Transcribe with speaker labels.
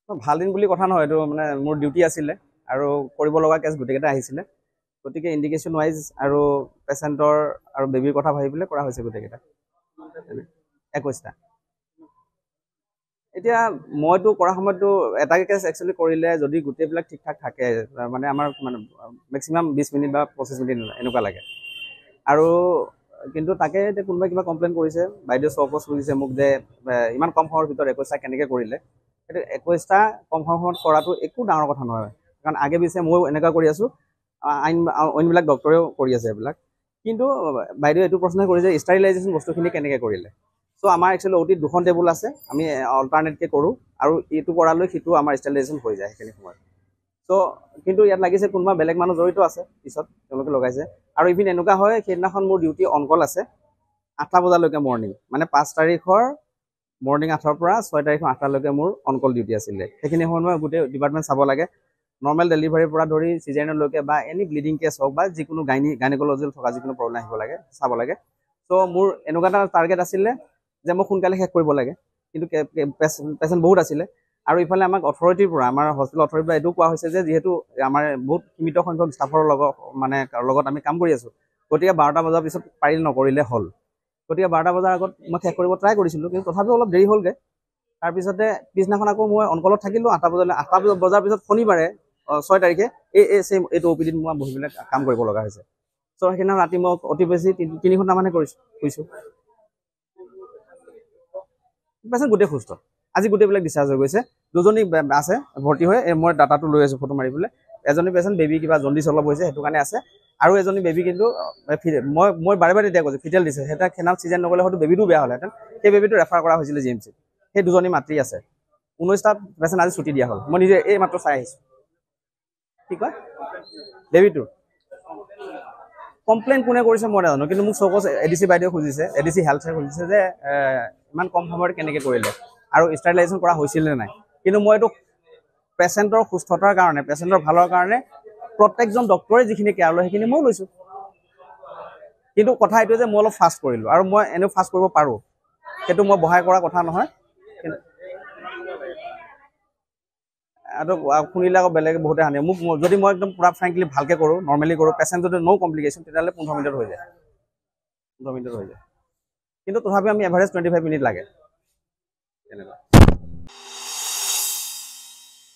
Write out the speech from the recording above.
Speaker 1: ভাল দিন বুলি কথা নহয়, এইটো মানে মোৰ ডিউটি আছিলে আৰু কৰিব লগা কেছ গোটেইকেইটা আহিছিলে, গতিকে ইণ্ডিকেশ্যন ৱাইজ আৰু পেচেণ্টৰ আৰু বেবীৰ কথা ভাবি পেলাই কৰা হৈছে গোটেইকেইটা 21টা। এতিয়া মইতো কৰা সময়ততো এটাকে কেছ একচুৱেলি কৰিলে যদি গোটেইবিলাক ঠিক ঠাক থাকে মানে আমাৰ মানে মেক্সিমাম 20 মিনিট বা 25 মিনিট এনেকুৱা লাগে। আৰু কিন্তু তাকে এতিয়া কোনোবাই কিবা কমপ্লেইন কৰিছে, বাইদেউ চকচ কৰিছে মোক যে ইমান কম সময়ৰ ভিতৰত 21টা কেনেকৈ কৰিলে। সেইটো 21টা কম সময়ত কৰাটো একো ডাঙৰ কথা নহয়, কাৰণ আগে পিছে ময়ো এনেকুৱা কৰি আছোঁ, অইনবিলাক ডক্টৰেও কৰি আছে এইবিলাক। কিন্তু বাইদেউ এইটো প্ৰশ্ন কৰিছে ষ্টাৰিলাইজেশ্যন বস্তুখিনি কেনেকৈ কৰিলে। চ' আমাৰ একচুৱেলি অ'টিত 2খন টেবুল আছে, আমি অল্টাৰনেটকৈ কৰোঁ আৰু এইটো কৰালৈ সিটো আমাৰ ষ্টাৰিলাইজেশ্যন হৈ যায় সেইখিনি সময়ত। চ' কিন্তু ইয়াত লাগিছে কোনোবা বেলেগ মানুহ জড়িত আছে, পিছত তেওঁলোকে লগাইছে। আৰু ইভিন এনেকুৱা হয় সেইদিনাখন মোৰ ডিউটি অন কল আছে 8টা বজালৈকে মৰ্ণিং, মানে 5 তাৰিখৰ মৰ্ণিং 8ৰ পৰা 6 তাৰিখৰ 8টালৈকে মোৰ অন কল ডিউটি আছিলে। সেইখিনি সময়ত মই গোটেই ডিপাৰ্টমেণ্ট চাব লাগে, নৰ্মেল ডেলিভাৰীৰ পৰা ধৰি চিজাৰিনলৈকে বা এনি ব্লিডিং কেছ হওক বা যিকোনো গাইনিকলজিত থকা যিকোনো প্ৰব্লেম আহিব লাগে চাব লাগে। চ' মোৰ এনেকুৱা এটা টাৰ্গেট আছিলে যে মই সোনকালে শেষ কৰিব লাগে, কিন্তু পেচেণ্ট বহুত আছিলে। আৰু ইফালে আমাক অথৰিটিৰ পৰা, আমাৰ হস্পিটেল অথৰিটিৰ পৰা এইটো কোৱা হৈছে যে যিহেতু আমাৰ বহুত সীমিত সংখ্যক ষ্টাফৰ লগত আমি কাম কৰি আছোঁ, গতিকে 12টা বজাৰ পিছত পাৰিলে নকৰিলে হ'ল। গতিকে 12টা বজাৰ আগত মই শেষ কৰিব ট্ৰাই কৰিছিলোঁ, কিন্তু তথাপিও অলপ দেৰি হ'লগৈ। তাৰপিছতে পিছদিনাখন আকৌ মই অনকলত থাকিলোঁ 8টা বজাৰ পিছত শনিবাৰে 6 তাৰিখে এইটো অ' পি ডিত মই বহি পেলাই কাম কৰিব লগা হৈছে। চ' সেইদিনা ৰাতি মই অতি বেছি 3 ঘণ্টামানহে শুইছোঁ। পেচেণ্ট গোটেই সুস্থ, আজি গোটেইবিলাক ডিচাৰ্জ হৈ গৈছে। 2জনী আছে ভৰ্তি হৈ, মই ডাটাটো লৈ আছোঁ ফটো মাৰি পেলাই। এজনী পেচেণ্ট বেবী কিবা জণ্ডিছ অলপ হৈছে সেইটো কাৰণে আছে, আৰু এজনী বেবী কিন্তু মই বাৰে বাৰে তেতিয়া কৈছোঁ ফিটেল দিছে, সেইটা খেনাল চিজন নগ'লে হয়তো বেবীটো বেয়া হ'লহেঁতেন। সেই বেবীটো ৰেফাৰ কৰা হৈছিলে GMC। সেই 2জনী মাতৃ আছে। 19টা পেচেণ্ট আজি ছুটি দিয়া হ'ল, মই নিজে এই মাত্ৰ চাই আহিছোঁ। কি কয় বেবীটোৰ কমপ্লেইন কোনে কৰিছে মই নাজানো, কিন্তু মোক চকচ ADC বাইদেউ খুজিছে, ADC হেল্থে খুজিছে যে ইমান কম সময়ত কেনেকৈ কৰিলে আৰু ষ্টাৰিলাইজেশ্যন কৰা হৈছিল নে নাই। কিন্তু মই এইটো পেচেণ্টৰ সুস্থতাৰ কাৰণে, পেচেণ্টৰ ভালৰ কাৰণে প্ৰত্যেকজন ডক্টৰে যিখিনি কেয়াৰ লয় সেইখিনি ময়ো লৈছোঁ। কিন্তু কথা এইটো যে মই অলপ ফাষ্ট কৰিলোঁ, আৰু মই এনেও ফাষ্ট কৰিব পাৰোঁ, সেইটো মই বহাই কৰা কথা নহয়। আৰু শুনিলে আকৌ বেলেগে বহুতে হানে মোক, যদি মই একদম পুৰা ফ্ৰেংকলি ভালকৈ কৰোঁ, নৰ্মেলি কৰোঁ, পেচেণ্ট যদি ন' কমপ্লিকেশ্যন, তেতিয়াহ'লে 15 মিনিটত হৈ যায়, 15 মিনিটত হৈ যায়। কিন্তু তথাপিও আমি এভাৰেজ 25 মিনিট লাগে তেনেকুৱা।